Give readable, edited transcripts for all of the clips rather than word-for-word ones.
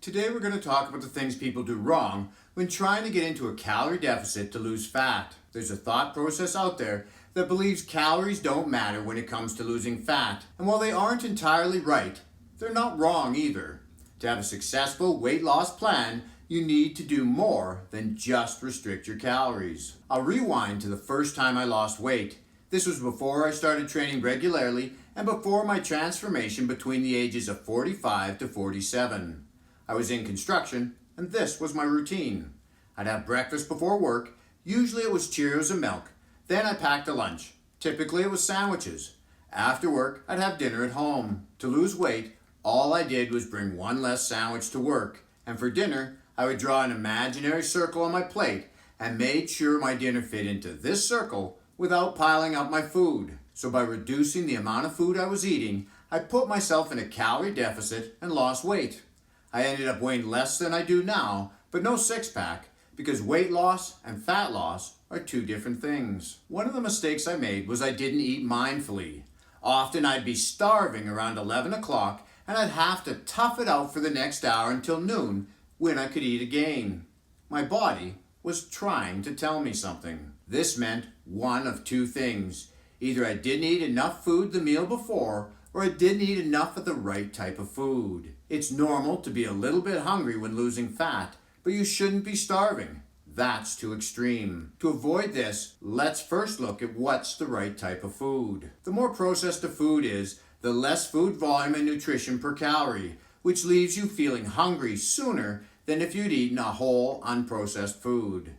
Today we're going to talk about the things people do wrong when trying to get into a calorie deficit to lose fat. There's a thought process out there that believes calories don't matter when it comes to losing fat. And while they aren't entirely right, they're not wrong either. To have a successful weight loss plan, you need to do more than just restrict your calories. I'll rewind to the first time I lost weight. This was before I started training regularly and before my transformation between the ages of 45 to 47. I was in construction, and this was my routine. I'd have breakfast before work. Usually it was Cheerios and milk. Then I packed a lunch. Typically it was sandwiches. After work, I'd have dinner at home. To lose weight, all I did was bring one less sandwich to work. And for dinner, I would draw an imaginary circle on my plate and made sure my dinner fit into this circle without piling up my food. So by reducing the amount of food I was eating, I put myself in a calorie deficit and lost weight. I ended up weighing less than I do now, but no six-pack, because weight loss and fat loss are two different things. One of the mistakes I made was I didn't eat mindfully. Often I'd be starving around 11 o'clock and I'd have to tough it out for the next hour until noon when I could eat again. My body was trying to tell me something. This meant one of two things. Either I didn't eat enough food the meal before, or I didn't eat enough of the right type of food. It's normal to be a little bit hungry when losing fat, but you shouldn't be starving. That's too extreme. To avoid this, let's first look at what's the right type of food. The more processed a food is, the less food volume and nutrition per calorie, which leaves you feeling hungry sooner than if you'd eaten a whole, unprocessed food.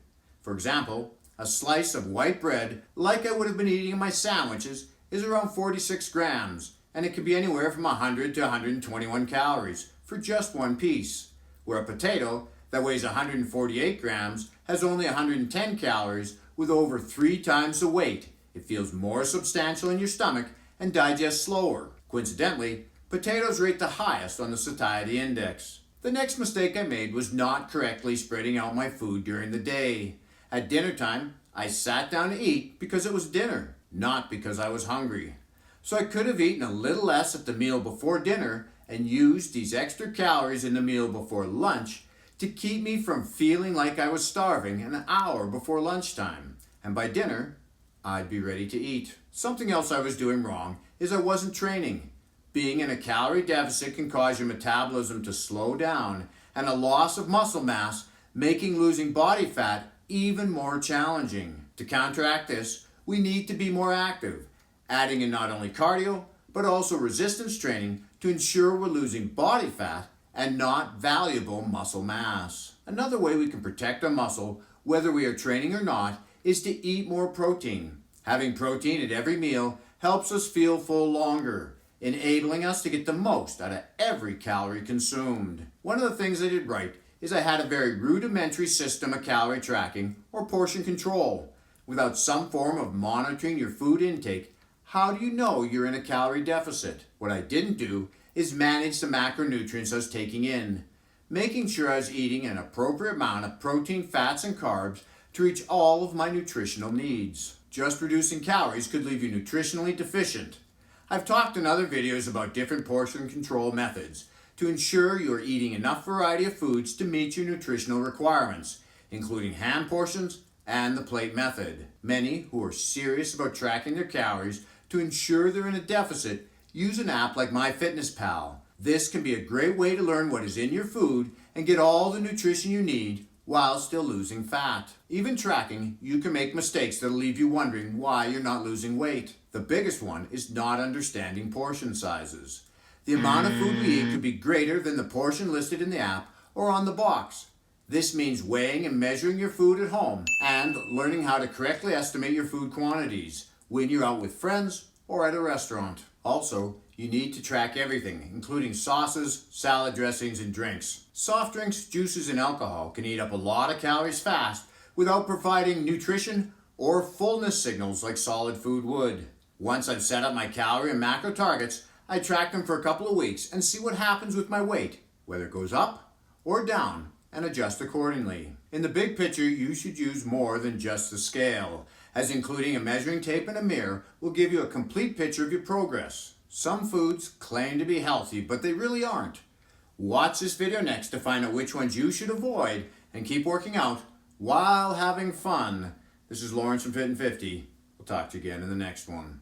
For example, a slice of white bread, like I would have been eating in my sandwiches, is around 46 grams, and it can be anywhere from 100 to 121 calories for just one piece, where a potato that weighs 148 grams has only 110 calories with over 3 times the weight. It feels more substantial in your stomach and digests slower. Coincidentally, potatoes rate the highest on the satiety index. The next mistake I made was not correctly spreading out my food during the day. At dinner time, I sat down to eat because it was dinner, not because I was hungry. So I could have eaten a little less at the meal before dinner and used these extra calories in the meal before lunch to keep me from feeling like I was starving an hour before lunchtime. And by dinner, I'd be ready to eat. Something else I was doing wrong is I wasn't training. Being in a calorie deficit can cause your metabolism to slow down and a loss of muscle mass, making losing body fat even more challenging. To counteract this, we need to be more active, adding in not only cardio, but also resistance training to ensure we're losing body fat and not valuable muscle mass. Another way we can protect our muscle, whether we are training or not, is to eat more protein. Having protein at every meal helps us feel full longer, enabling us to get the most out of every calorie consumed. One of the things I did right is I had a very rudimentary system of calorie tracking or portion control. Without some form of monitoring your food intake, how do you know you're in a calorie deficit? What I didn't do is manage the macronutrients I was taking in, making sure I was eating an appropriate amount of protein, fats, and carbs to reach all of my nutritional needs. Just reducing calories could leave you nutritionally deficient. I've talked in other videos about different portion control methods to ensure you are eating enough variety of foods to meet your nutritional requirements, including hand portions and the plate method. Many who are serious about tracking their calories to ensure they're in a deficit use an app like MyFitnessPal. This can be a great way to learn what is in your food and get all the nutrition you need while still losing fat. Even tracking, you can make mistakes that'll leave you wondering why you're not losing weight. The biggest one is not understanding portion sizes. The amount of food we eat could be greater than the portion listed in the app or on the box. This means weighing and measuring your food at home and learning how to correctly estimate your food quantities when you're out with friends or at a restaurant. Also, you need to track everything, including sauces, salad dressings, and drinks. Soft drinks, juices, and alcohol can eat up a lot of calories fast without providing nutrition or fullness signals like solid food would. Once I've set up my calorie and macro targets, I track them for a couple of weeks and see what happens with my weight, whether it goes up or down, and adjust accordingly. In the big picture, you should use more than just the scale, as including a measuring tape and a mirror will give you a complete picture of your progress. Some foods claim to be healthy, but they really aren't. Watch this video next to find out which ones you should avoid and keep working out while having fun. This is Lawrence from Fit and 50. We'll talk to you again in the next one.